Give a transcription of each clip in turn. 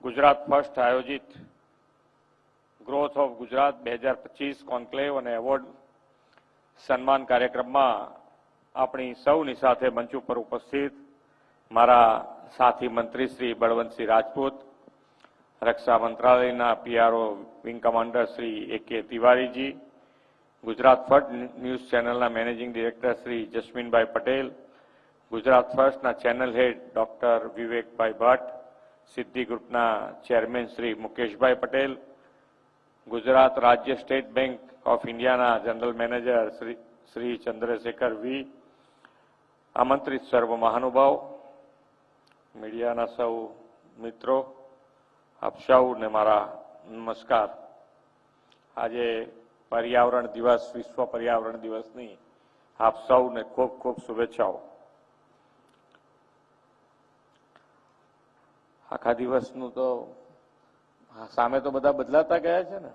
Gujarat first આયોજિત growth of Gujarat 2025 conclave અને award સન્માન કાર્યક્રમમાં આપણી સૌની સાથે મંચ ઉપર ઉપસ્થિત મારા સાથી મંત્રી શ્રી બળવંતસિંહ રાજપૂત, રક્ષા મંત્રાલયના PRO wing commander Shri A K. Tiwariji, Gujarat first news ચેનલના મેનેજિંગ ડિરેક્ટર શ્રી જસ્મીનભાઈ પટેલ, ગુજરાત ફર્સ્ટના channel head doctor Vivekbhai Bhatt, Siddhi ગ્રુપના ચેરમેન શ્રી મુકેશભાઈ પટેલ, ગુજરાત રાજ્ય સ્ટેટ બેંક ઓફ ઇન્ડિયાના general manager Shri Chandrashekhar V, આમંત્રિત સર્વ મહાનુભાવ, મીડિયાના સૌ મિત્રો, આપ સૌને મારા નમસ્કાર. આજે પર્યાવરણ દિવસ, વિશ્વ પર્યાવરણ દિવસની આપ સૌને ખૂબ ખૂબ શુભેચ્છાઓ. આખા દિવસનું તો સામે તો બધા બદલાતા ગયા છે ને.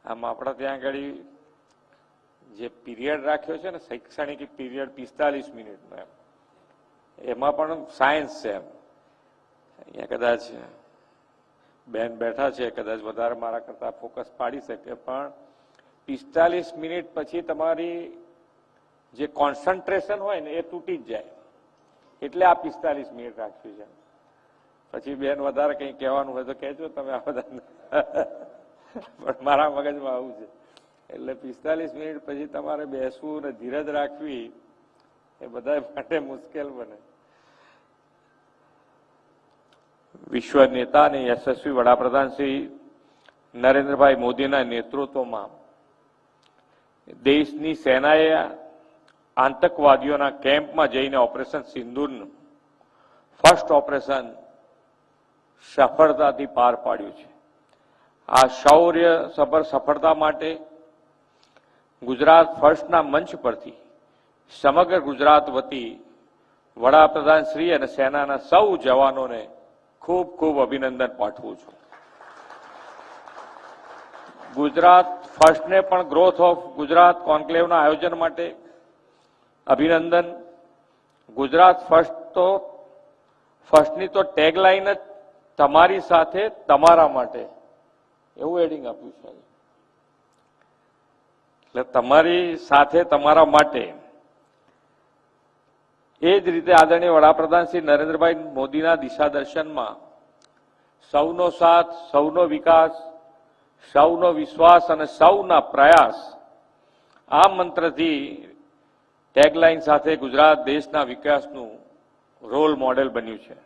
આમ આપણા ત્યાં આગળ જે પીરિયડ રાખ્યો છે ને, શૈક્ષણિક પીરિયડ 45 મિનિટનો, એમાં પણ સાયન્સ છે. અહીંયા કદાચ બેન બેઠા છે, કદાચ વધારે મારા કરતા ફોકસ પાડી શકે, પણ 45 મિનિટ પછી તમારી જે કોન્સન્ટ્રેશન હોય ને એ તૂટી જ જાય. એટલે આ 45 મિનિટ રાખ્યું છે. પછી બેન વધારે કંઈ કહેવાનું હોય તો કહેજો તમે, આ બધા પણ મારા મગજમાં આવું છે. એટલે 45 મિનિટ પછી તમારે બેસવું ને ધીરજ રાખવી એ બધા માટે મુશ્કેલ બને. વિશ્વ નેતા અને યશસ્વી વડાપ્રધાન શ્રી નરેન્દ્રભાઈ મોદીના નેતૃત્વમાં દેશની સેનાએ આતંકવાદીઓના કેમ્પમાં જઈને ઓપરેશન સિંદૂરનું ફર્સ્ટ ઓપરેશન સફળતાથી પાર પાડ્યું છે. આ શૌર્ય સભર સફળતા માટે ગુજરાત ફર્સ્ટના મંચ પરથી સમગ્ર ગુજરાત વતી વડાપ્રધાન શ્રી અને સેનાના સૌ જવાનોને ખૂબ ખૂબ અભિનંદન પાઠવું છું. ગુજરાત ફર્સ્ટને પણ ગ્રોથ ઓફ ગુજરાત કોન્ક્લેવના આયોજન માટે અભિનંદન. ગુજરાત ફર્સ્ટની તો ટેગલાઇન જ તમારી સાથે તમારા માટે એવું એડિંગ આપ્યું છે. એટલે તમારી સાથે તમારા માટે. એ જ રીતે આદરણીય વડાપ્રધાન શ્રી નરેન્દ્રભાઈ મોદીના દિશા દર્શનમાં સૌનો સાથ, સૌનો વિકાસ, સૌનો વિશ્વાસ અને સૌના પ્રયાસ, આ મંત્રથી ટેગલાઇન સાથે ગુજરાત દેશના વિકાસનું રોલ મોડેલ બન્યું છે.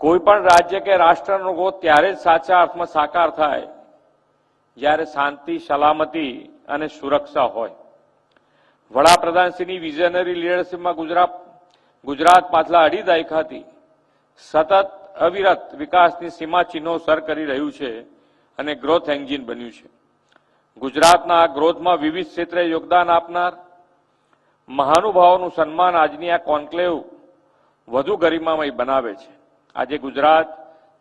કોઈ પણ રાજ્ય કે રાષ્ટ્રનો ગ્રોથ ત્યારે જ સાચા અર્થમાં સાકાર થાય જ્યારે શાંતિ, સલામતી અને સુરક્ષા હોય. વડાપ્રધાનશ્રીની વિઝનરી લીડરશીપમાં ગુજરાત પાછલા અઢી દાયકાથી સતત અવિરત વિકાસની સીમાચિહ્નો સર કરી રહ્યું છે અને ગ્રોથ એન્જિન બન્યું છે. ગુજરાતના આ ગ્રોથમાં વિવિધ ક્ષેત્રે યોગદાન આપનાર મહાનુભાવોનું સન્માન આજની આ કોન્ક્લેવ વધુ ગરિમામય બનાવે છે. આજે ગુજરાત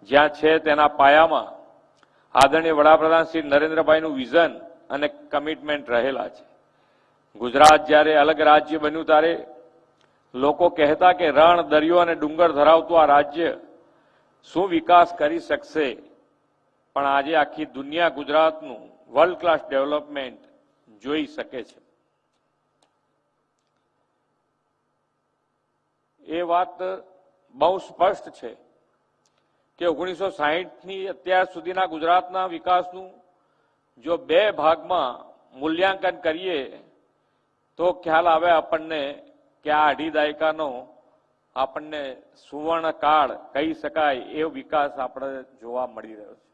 જ્યાં છે તેના પાયામાં આદરણીય વડાપ્રધાન શ્રી નરેન્દ્રભાઈનું વિઝન અને કમિટમેન્ટ રહેલા છે. ગુજરાત જ્યારે અલગ રાજ્ય બન્યું ત્યારે લોકો કહેતા કે રણ, દરિયો અને ડુંગર ધરાવતું આ રાજ્ય શું વિકાસ કરી શકશે, પણ આજે આખી દુનિયા ગુજરાતનું વર્લ્ડ ક્લાસ ડેવલપમેન્ટ જોઈ શકે છે. એ વાત બહુ સ્પષ્ટ છે કે 1960ની અત્યાર સુધીના ગુજરાતના વિકાસનું જો બે ભાગમાં મૂલ્યાંકન કરીએ તો ખ્યાલ આવે આપણને કે આ અઢી દાયકાનો આપણને સુવર્ણ કાળ કહી શકાય એ વિકાસ આપણે જોવા મળી રહ્યો છે.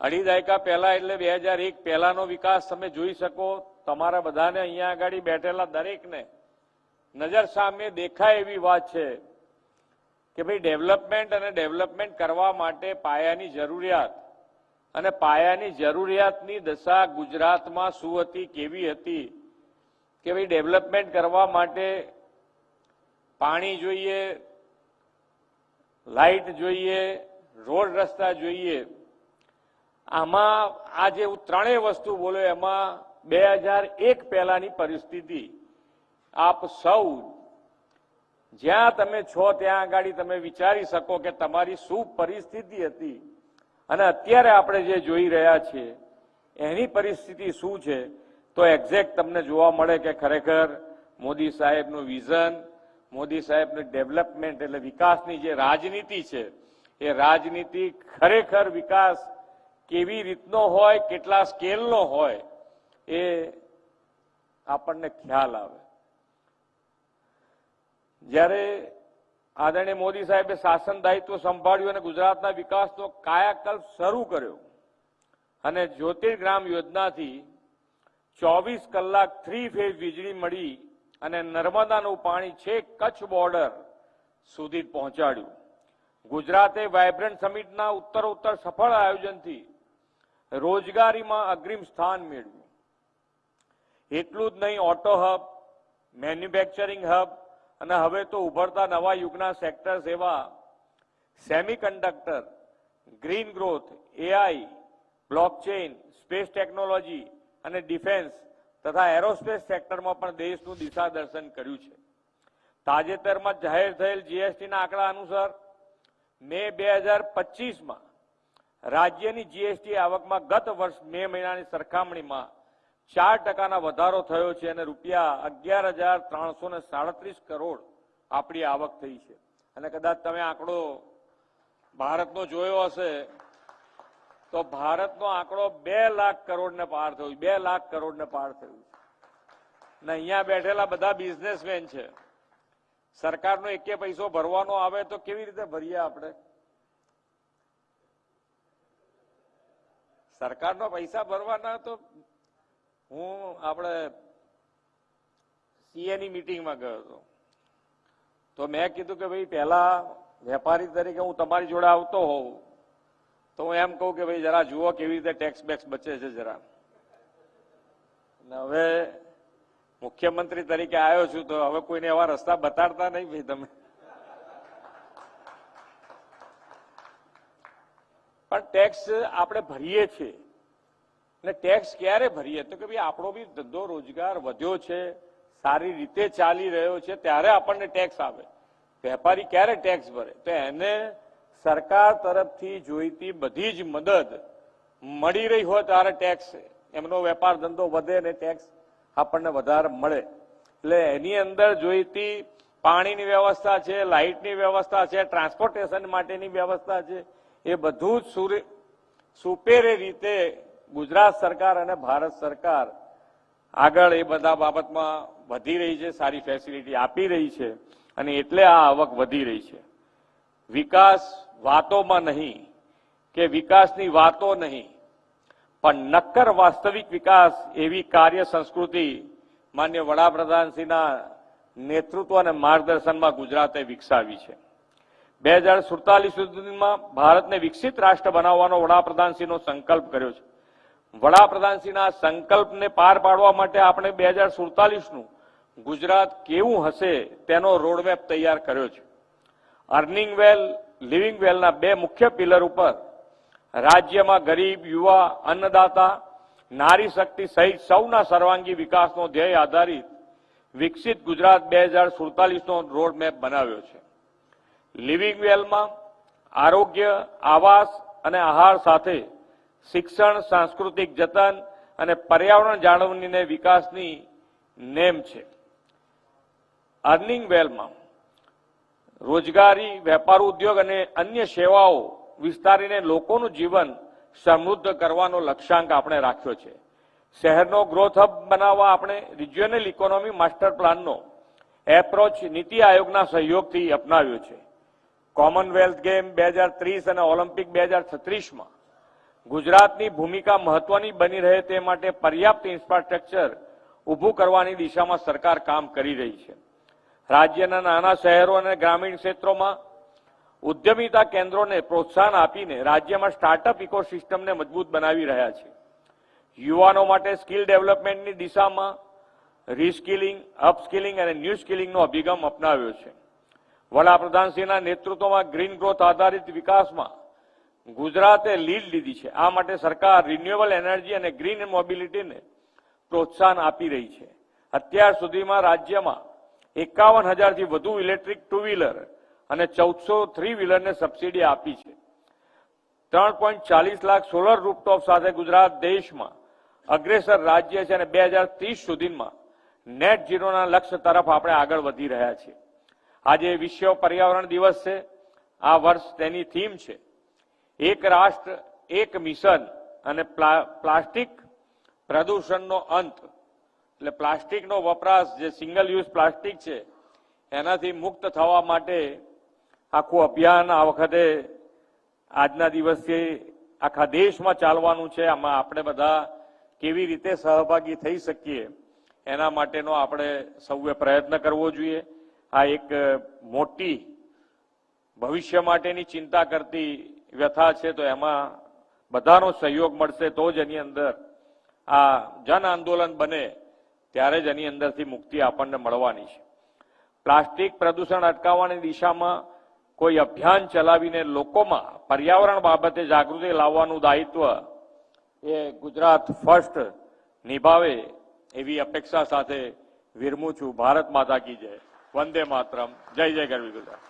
અઢી દાયકા પહેલા એટલે 2001 પહેલાનો વિકાસ તમે જોઈ શકો. તમારા બધાને અહીંયા આગળ બેઠેલા દરેકને નજર સામે દેખાય એવી વાત છે કે ભાઈ ડેવલપમેન્ટ અને ડેવલપમેન્ટ કરવા માટે પાયાની જરૂરિયાત, અને પાયાની જરૂરિયાતની દશા ગુજરાતમાં શું હતી, કેવી હતી કે ભાઈ ડેવલપમેન્ટ કરવા માટે પાણી જોઈએ, લાઇટ જોઈએ, રોડ રસ્તા જોઈએ. આમાં આ જે ત્રણેય વસ્તુ બોલ્યો એમાં 2001 પહેલાની પરિસ્થિતિ આપ સૌ જ્યાં તમે છો ત્યાં આગળ તમે વિચારી શકો કે તમારી શું પરિસ્થિતિ હતી અને અત્યારે આપણે જે જોઈ રહ્યા છીએ એની પરિસ્થિતિ શું છે, તો એક્ઝેક્ટ તમને જોવા મળે કે ખરેખર મોદી સાહેબનું વિઝન, મોદી સાહેબનું ડેવલપમેન્ટ એટલે વિકાસની જે રાજનીતિ છે એ રાજનીતિ ખરેખર વિકાસ કેવી રીતનો હોય, કેટલા સ્કેલનો હોય એ આપણને ખ્યાલ આવે. જ્યારે આદરણીય મોદી સાહેબે શાસન દાયિત્વ સંભાળ્યું અને ગુજરાતના વિકાસનો કાયાકલ્પ શરૂ કર્યો અને જ્યોતિર્ગ્રામ યોજનાથી 24 કલાક 3 ફેઝ વીજળી મળી અને નર્મદાનું પાણી છેક કચ્છ બોર્ડર સુધી પહોંચાડ્યું. ગુજરાતે વાયબ્રન્ટ સમિટના ઉત્તરોત્તર સફળ આયોજનથી રોજગારીમાં અગ્રીમ સ્થાન મેળવ્યું. એટલું જ નહીં, ઓટો હબ, મેન્યુફેક્ચરિંગ હબ અને હવે તો ઉભરતા નવા યુગના સેક્ટર્સ એવા semiconductor, green growth, AI, blockchain, space technology અને ડિફેન્સ તથા એરોસ્પેસ સેક્ટરમાં પણ દેશનું દિશા દર્શન કર્યું છે. તાજેતરમાં જાહેર થયેલ જીએસટીના આંકડા અનુસાર મે 2025માં રાજ્યની જીએસટી આવકમાં ગત વર્ષ મે મહિનાની સરખામણીમાં 4% વધારો થયો છે અને રૂપિયા 11,337 કરોડ આપણી આવક થઈ છે. અને કદાચ તમે આંકડો ભારતનો જોયો હશે તો ભારતનો આંકડો 2 લાખ કરોડને પાર થયો, 2 લાખ કરોડને પાર થયું છે. ને અહીંયા બેઠેલા બધા બિઝનેસમેન છે. સરકારનો એકે પૈસો ભરવાનો આવે તો કેવી રીતે ભરીએ આપણે? સરકારનો પૈસા ભરવાના તો હું આપણે સીએની મીટિંગમાં ગયો હતો તો મેં કીધું કે ભાઈ પહેલા વેપારી તરીકે હું તમારી જોડે આવતો હોઉં તો હું એમ કહું કે ભાઈ જરા જુઓ કેવી રીતે ટેક્સ બેક્સ બચે છે જરા. હવે મુખ્યમંત્રી તરીકે આવ્યો છું તો હવે કોઈને એવા રસ્તા બતાડતા નહીં ભાઈ તમે. પણ ટેક્સ આપણે ભરીએ છીએ ને ટેક્સ ક્યારે ભરીએ તો કે ભાઈ આપણો બી ધંધો રોજગાર વધ્યો છે, સારી રીતે ચાલી રહ્યો છે ત્યારે આપણને ટેક્સ આવે. વેપારી ક્યારે ટેક્સ ભરે? તો એને સરકાર તરફથી જોઈતી બધી જ મદદ મળી રહી હોય ત્યારે ટેક્સ, એમનો વેપાર ધંધો વધે ને ટેક્સ આપણને વધારે મળે. એટલે એની અંદર જોઈતી પાણીની વ્યવસ્થા છે, લાઇટની વ્યવસ્થા છે, ટ્રાન્સપોર્ટેશન માટેની વ્યવસ્થા છે, એ બધું જ સુપેરે રીતે ગુજરાત સરકાર અને ભારત સરકાર આગળ એ બધા બાબતમાં વધી રહી છે, સારી ફેસિલિટી આપી રહી છે અને એટલે આ આવક વધી રહી છે. વિકાસ વાતોમાં નહીં કે વિકાસની વાતો નહીં, પણ નક્કર વાસ્તવિક વિકાસ એવી કાર્ય સંસ્કૃતિ માન્ય વડાપ્રધાનશ્રીના નેતૃત્વ અને માર્ગદર્શનમાં ગુજરાતે વિકસાવી છે. 2047 સુધીમાં ભારતને વિકસિત રાષ્ટ્ર બનાવવાનો વડાપ્રધાનશ્રીનો સંકલ્પ કર્યો છે. વડાપ્રધાનશ્રીના સંકલ્પને પાર પાડવા માટે આપણે 2047નું ગુજરાત કેવું હશે તેનો રોડમેપ તૈયાર કર્યો છે. અર્નિંગ વેલ, લિવિંગ વેલના 2 મુખ્ય પિલર ઉપર રાજ્યમાં ગરીબ, યુવા, અન્નદાતા, નારી શક્તિ સહિત સૌના સર્વાંગી વિકાસનો ધ્યેય આધારિત વિકસિત ગુજરાત 2047નો રોડમેપ બનાવ્યો છે. લિવિંગ વેલમાં આરોગ્ય, આવાસ અને આહાર સાથે શિક્ષણ, સાંસ્કૃતિક જતન અને પર્યાવરણ જાળવણીને વિકાસની નેમ છે. અર્નિંગ વેલમાં રોજગારી, વેપાર ઉદ્યોગ અને અન્ય સેવાઓ વિસ્તારીને લોકોનું જીવન સમૃદ્ધ કરવાનો લક્ષ્યાંક આપણે રાખ્યો છે. શહેરનો ગ્રોથ હબ બનાવવા આપણે રિજિયોનલ ઇકોનોમી માસ્ટર પ્લાનનો એપ્રોચ નીતિ આયોગના સહયોગથી અપનાવ્યો છે. કોમનવેલ્થ ગેમ 2030 અને ઓલિમ્પિક 2036માં ગુજરાતની ભૂમિકા મહત્વની બની રહે તે માટે પર્યાપ્ત ઇન્ફ્રાસ્ટ્રક્ચર ઊભું કરવાની દિશામાં સરકાર કામ કરી રહી છે. રાજ્યના નાના શહેરો અને ગ્રામીણ ક્ષેત્રોમાં ઉદ્યમિતા કેન્દ્રોને પ્રોત્સાહન આપીને રાજ્યમાં સ્ટાર્ટઅપ ઇકોસિસ્ટમને મજબૂત બનાવી રહ્યા છે. યુવાનો માટે સ્કિલ ડેવલપમેન્ટની દિશામાં રીસ્કિલિંગ, અપસ્કિલિંગ અને ન્યૂ સ્કિલિંગનો અભિગમ અપનાવ્યો છે. વડાપ્રધાનશ્રીના નેતૃત્વમાં ગ્રીન ગ્રોથ આધારિત વિકાસમાં ગુજરાતે લીડ લીધી છે. આ માટે સરકાર રિન્યુએબલ એનર્જી અને ગ્રીન મોબિલિટીને પ્રોત્સાહન આપી રહી છે. અત્યાર સુધીમાં રાજ્યમાં 51,000થી વધુ ઇલેક્ટ્રિક ટુ વ્હીલર અને 1400 થ્રી વ્હીલરને સબસિડી આપી છે. 3.40 લાખ સોલર રૂફટોપ સાથે ગુજરાત દેશમાં અગ્રેસર રાજ્ય છે અને 2030 સુધીમાં નેટ ઝીરોના લક્ષ્ય તરફ આપણે આગળ વધી રહ્યા છીએ. આજે વિશ્વ પર્યાવરણ દિવસ છે. આ વર્ષ તેની થીમ છે એક રાષ્ટ્ર એક મિશન અને પ્લાસ્ટિક પ્રદૂષણનો અંત. એટલે પ્લાસ્ટિકનો વપરાશ જે સિંગલ યુઝ પ્લાસ્ટિક છે એનાથી મુક્ત થવા માટે આખું અભિયાન આ વખતે આજના દિવસથી આખા દેશમાં ચાલવાનું છે. આમાં આપણે બધા કેવી રીતે સહભાગી થઈ શકીએ એના માટેનો આપણે સૌએ પ્રયત્ન કરવો જોઈએ. આ એક મોટી ભવિષ્ય માટેની ચિંતા કરતી વ્યથા છે, તો એમાં બધાનો સહયોગ મળશે તો જ એની અંદર આ જન આંદોલન બને, ત્યારે જ એની અંદરથી મુક્તિ આપણને મળવાની છે. પ્લાસ્ટિક પ્રદૂષણ અટકાવવાની દિશામાં કોઈ અભિયાન ચલાવીને લોકોમાં પર્યાવરણ બાબતે જાગૃતિ લાવવાનું દાયિત્વ એ ગુજરાત ફર્સ્ટ નિભાવે એવી અપેક્ષા સાથે વિરમું છું. ભારત માતા કી જય. વંદે માતરમ. જય જય ગરવી ગુજરાત.